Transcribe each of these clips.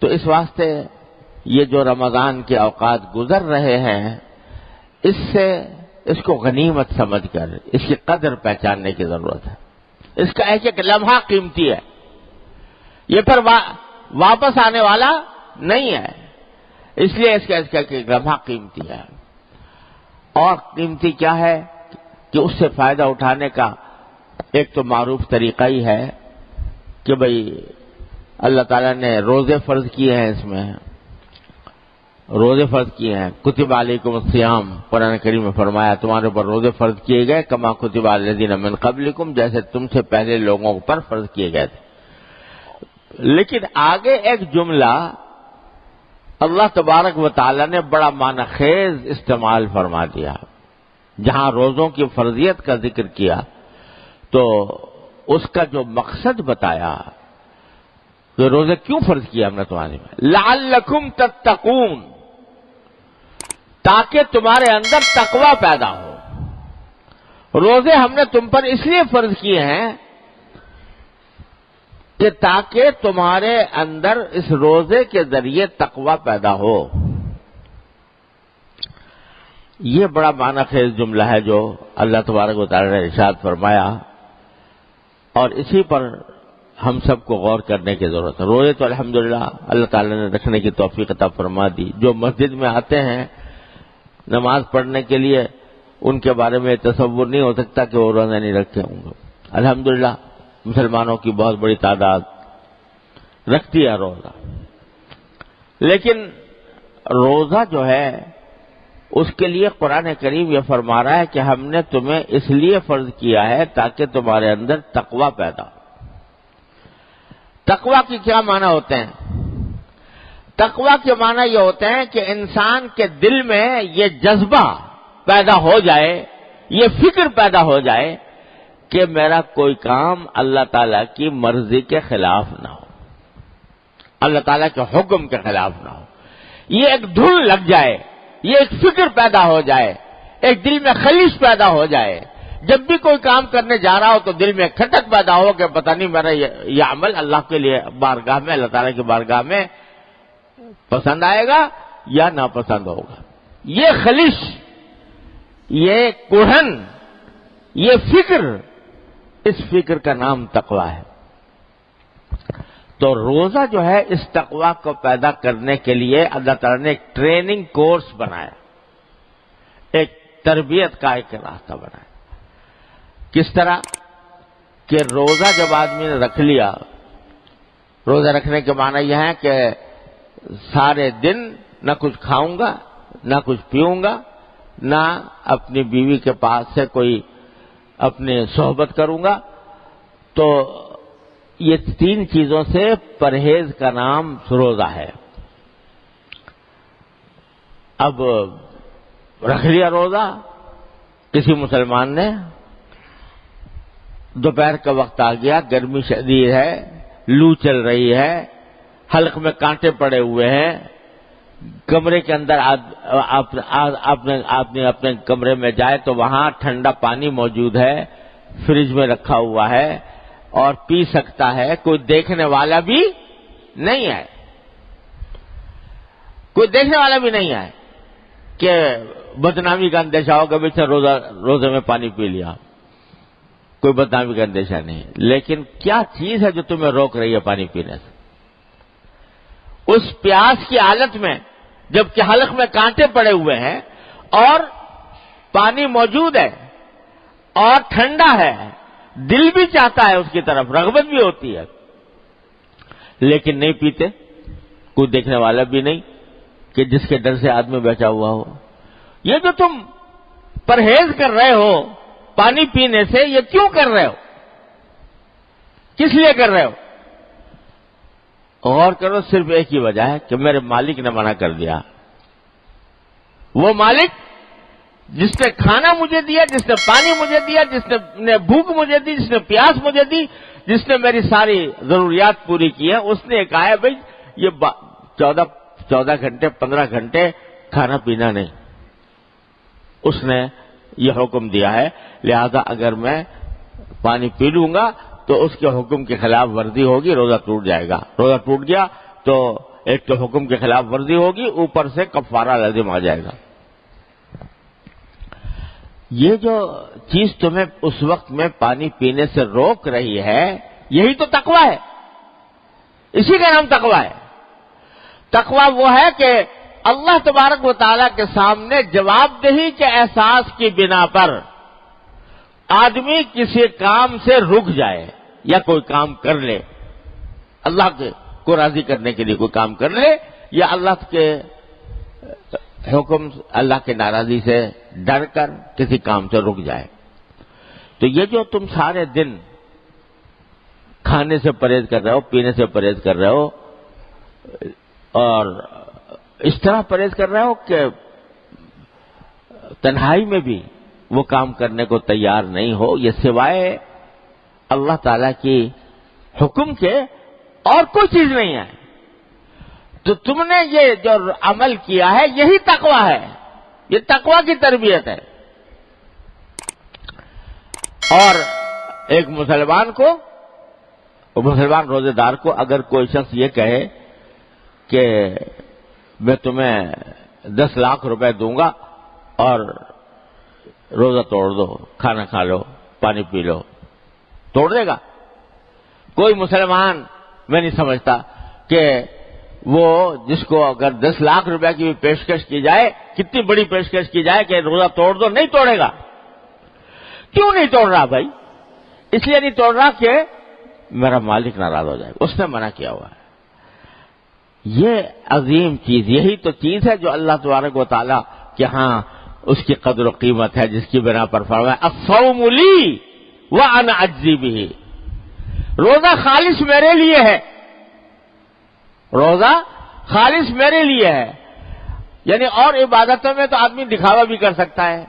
تو اس واسطے یہ جو رمضان کے اوقات گزر رہے ہیں، اس سے اس کو غنیمت سمجھ کر اس کی قدر پہچاننے کی ضرورت ہے. اس کا ایک ایک لمحہ قیمتی ہے، یہ پھر واپس آنے والا نہیں ہے، اس لیے اس کا ایک لمحہ قیمتی ہے. اور قیمتی کیا ہے کہ اس سے فائدہ اٹھانے کا ایک تو معروف طریقہ ہی ہے کہ بھئی اللہ تعالیٰ نے روزے فرض کیے ہیں، اس میں روزے فرض کیے ہیں. کتب علیکم الصیام، قرآن کریم میں فرمایا تمہارے اوپر روزے فرض کیے گئے، کما کتب علی الذین من قبلکم، جیسے تم سے پہلے لوگوں پر فرض کیے گئے تھے. لیکن آگے ایک جملہ اللہ تبارک و تعالی نے بڑا معنی خیز استعمال فرما دیا. جہاں روزوں کی فرضیت کا ذکر کیا تو اس کا جو مقصد بتایا کہ روزے کیوں فرض کیا ہم نے تمہارے میں، لعلکم تتقون، تاکہ تمہارے اندر تقوی پیدا ہو. روزے ہم نے تم پر اس لیے فرض کیے ہیں کہ تاکہ تمہارے اندر اس روزے کے ذریعے تقوی پیدا ہو. یہ بڑا معنی خیز جملہ ہے جو اللہ تبارک و تعالی نے ارشاد فرمایا، اور اسی پر ہم سب کو غور کرنے کی ضرورت ہے. روزے تو الحمدللہ اللہ تعالی نے رکھنے کی توفیق عطا فرما دی. جو مسجد میں آتے ہیں نماز پڑھنے کے لیے، ان کے بارے میں تصور نہیں ہو سکتا کہ وہ روزہ نہیں رکھتے ہوں گے. الحمدللہ مسلمانوں کی بہت بڑی تعداد رکھتی ہے روزہ. لیکن روزہ جو ہے اس کے لیے قرآن کریم یہ فرما رہا ہے کہ ہم نے تمہیں اس لیے فرض کیا ہے تاکہ تمہارے اندر تقوی پیدا ہو. تقوی کے کیا معنی ہوتے ہیں؟ تقوی کے معنی یہ ہوتے ہیں کہ انسان کے دل میں یہ جذبہ پیدا ہو جائے، یہ فکر پیدا ہو جائے کہ میرا کوئی کام اللہ تعالیٰ کی مرضی کے خلاف نہ ہو، اللہ تعالیٰ کے حکم کے خلاف نہ ہو. یہ ایک دھن لگ جائے، یہ ایک فکر پیدا ہو جائے، ایک دل میں خلیش پیدا ہو جائے. جب بھی کوئی کام کرنے جا رہا ہو تو دل میں کھٹک پیدا ہو کہ پتہ نہیں میرا یہ عمل اللہ کے لیے بارگاہ میں، اللہ تعالیٰ کی بارگاہ میں پسند آئے گا یا ناپسند ہوگا. یہ خلیش، یہ کوہن، یہ فکر، اس فکر کا نام تقوی ہے. تو روزہ جو ہے اس تقوی کو پیدا کرنے کے لیے اللہ تعالیٰ نے ایک ٹریننگ کورس بنایا، ایک تربیت کا ایک راستہ بنایا. کس طرح کہ روزہ جب آدمی نے رکھ لیا، روزہ رکھنے کے معنی یہ ہے کہ سارے دن نہ کچھ کھاؤں گا، نہ کچھ پیوں گا، نہ اپنی بیوی کے پاس سے کوئی اپنی صحبت کروں گا. تو یہ تین چیزوں سے پرہیز کا نام روزہ ہے. اب رکھ لیا روزہ کسی مسلمان نے، دوپہر کا وقت آ گیا، گرمی شدید ہے، لو چل رہی ہے، حلق میں کانٹے پڑے ہوئے ہیں، کمرے کے اندر آپ اپنے کمرے میں جائے تو وہاں ٹھنڈا پانی موجود ہے، فریج میں رکھا ہوا ہے اور پی سکتا ہے. کوئی دیکھنے والا بھی نہیں ہے، کوئی دیکھنے والا بھی نہیں ہے کہ بدنامی کا اندیشہ ہو کہ بچہ روزے میں پانی پی لیا. کوئی بدنامی کا اندیشہ نہیں. لیکن کیا چیز ہے جو تمہیں روک رہی ہے پانی پینے سے؟ اس پیاس کی حالت میں جبکہ حلق میں کانٹے پڑے ہوئے ہیں اور پانی موجود ہے اور ٹھنڈا ہے، دل بھی چاہتا ہے اس کی طرف، رغبت بھی ہوتی ہے، لیکن نہیں پیتے. کوئی دیکھنے والا بھی نہیں کہ جس کے ڈر سے آدمی بیٹھا ہوا ہو. یہ جو تم پرہیز کر رہے ہو پانی پینے سے، یہ کیوں کر رہے ہو؟ کس لیے کر رہے ہو؟ غور کرو، صرف ایک ہی وجہ ہے کہ میرے مالک نے منع کر دیا. وہ مالک جس نے کھانا مجھے دیا، جس نے پانی مجھے دیا، جس نے بھوک مجھے دی، جس نے پیاس مجھے دی، جس نے میری ساری ضروریات پوری کی ہے، اس نے کہا ہے بھائی یہ 14 گھنٹے 15 گھنٹے کھانا پینا نہیں. اس نے یہ حکم دیا ہے، لہذا اگر میں پانی پی لوں گا تو اس کے حکم کے خلاف ورزی ہوگی، روزہ ٹوٹ جائے گا. روزہ ٹوٹ گیا تو ایک تو حکم کی خلاف ورزی ہوگی، اوپر سے کفارہ لازم آ جائے گا۔ یہ جو چیز تمہیں اس وقت میں پانی پینے سے روک رہی ہے، یہی تو تقویٰ ہے، اسی کا نام تقویٰ ہے۔ تقویٰ وہ ہے کہ اللہ تبارک و تعالیٰ کے سامنے جواب دہی کے احساس کی بنا پر آدمی کسی کام سے رک جائے یا کوئی کام کر لے، اللہ کو راضی کرنے کے لیے کوئی کام کر لے، یا اللہ کے حکم، اللہ کے ناراضی سے ڈر کر کسی کام سے رک جائے۔ تو یہ جو تم سارے دن کھانے سے پرہیز کر رہے ہو، پینے سے پرہیز کر رہے ہو، اور اس طرح پرہیز کر رہے ہو کہ تنہائی میں بھی وہ کام کرنے کو تیار نہیں ہو، یہ سوائے اللہ تعالی کی حکم کے اور کوئی چیز نہیں ہے، تو تم نے یہ جو عمل کیا ہے یہی تقویٰ ہے، یہ تقویٰ کی تربیت ہے۔ اور ایک مسلمان روزے دار کو اگر کوئی شخص یہ کہے کہ میں تمہیں 10 لاکھ روپے دوں گا اور روزہ توڑ دو، کھانا کھا لو، پانی پی لو، توڑ دے گا؟ کوئی مسلمان میں نہیں سمجھتا کہ وہ جس کو اگر 10 لاکھ روپے کی پیشکش کی جائے، کتنی بڑی پیشکش کی جائے کہ روزہ توڑ دو، نہیں توڑے گا۔ کیوں نہیں توڑ رہا بھائی؟ اس لیے نہیں توڑ رہا کہ میرا مالک ناراض ہو جائے، اس نے منع کیا ہوا ہے۔ یہ عظیم چیز، یہی تو چیز ہے جو اللہ تبارک و تعالیٰ کے ہاں اس کی قدر و قیمت ہے، جس کی بنا پر فرمایا الصوم لی وانا اجزی بہ، روزہ خالص میرے لیے ہے، روزہ خالص میرے لیے ہے۔ یعنی اور عبادتوں میں تو آدمی دکھاوا بھی کر سکتا ہے،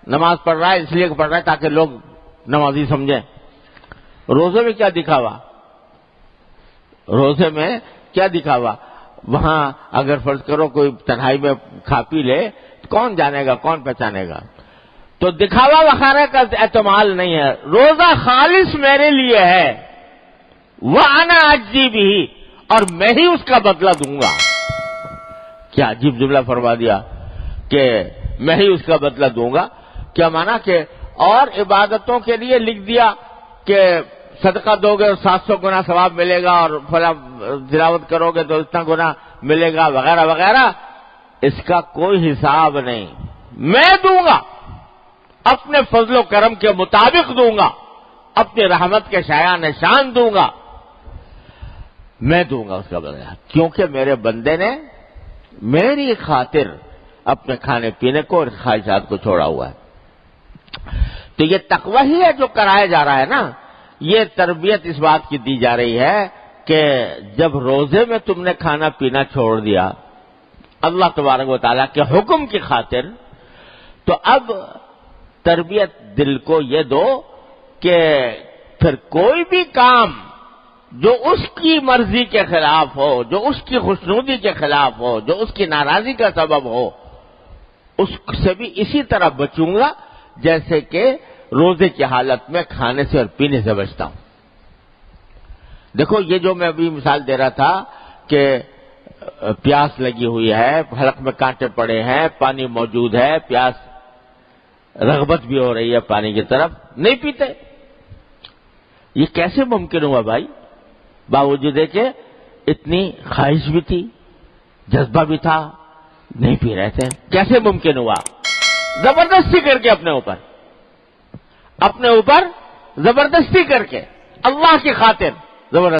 نماز پڑھ رہا ہے اس لیے پڑھ رہا ہے تاکہ لوگ نمازی سمجھیں۔ روزے میں کیا دکھاوا؟ روزے میں کیا دکھاوا؟ وہاں اگر فرض کرو کوئی تنہائی میں کھا پی لے، کون جانے گا، کون پہچانے گا؟ تو دکھاوا وغیرہ کا احتمال نہیں ہے۔ روزہ خالص میرے لیے ہے، وَأَنَا أَجْزِي بِهِ، اور میں ہی اس کا بدلہ دوں گا۔ کیا عجیب جملہ فرما دیا کہ میں ہی اس کا بدلہ دوں گا۔ کیا مانا کہ اور عبادتوں کے لیے لکھ دیا کہ صدقہ دو گے 700 گنا ثواب ملے گا، اور فلاں تلاوت کرو گے تو اتنا گنا ملے گا، وغیرہ وغیرہ، اس کا کوئی حساب نہیں۔ میں دوں گا، اپنے فضل و کرم کے مطابق دوں گا، اپنی رحمت کے شایان شان دوں گا، میں دوں گا اس کا بدلہ، کیونکہ میرے بندے نے میری خاطر اپنے کھانے پینے کو اور خواہشات کو چھوڑا ہوا ہے۔ تو یہ تقویٰ ہی ہے جو کرایا جا رہا ہے نا۔ یہ تربیت اس بات کی دی جا رہی ہے کہ جب روزے میں تم نے کھانا پینا چھوڑ دیا اللہ تبارک و تعالیٰ کے حکم کی خاطر، تو اب تربیت دل کو یہ دو کہ پھر کوئی بھی کام جو اس کی مرضی کے خلاف ہو، جو اس کی خوشنودی کے خلاف ہو، جو اس کی ناراضی کا سبب ہو، اس سے بھی اسی طرح بچوں گا جیسے کہ روزے کی حالت میں کھانے سے اور پینے سے بچتا ہوں۔ دیکھو یہ جو میں ابھی مثال دے رہا تھا کہ پیاس لگی ہوئی ہے، حلق میں کانٹے پڑے ہیں، پانی موجود ہے، پیاس رغبت بھی ہو رہی ہے پانی کی طرف، نہیں پیتے۔ یہ کیسے ممکن ہوا بھائی؟ باوجود ہے کہ اتنی خواہش بھی تھی، جذبہ بھی تھا، نہیں پی رہے تھے، کیسے ممکن ہوا؟ زبردستی کر کے اپنے اوپر زبردستی کر کے اللہ کی خاطر زبردستی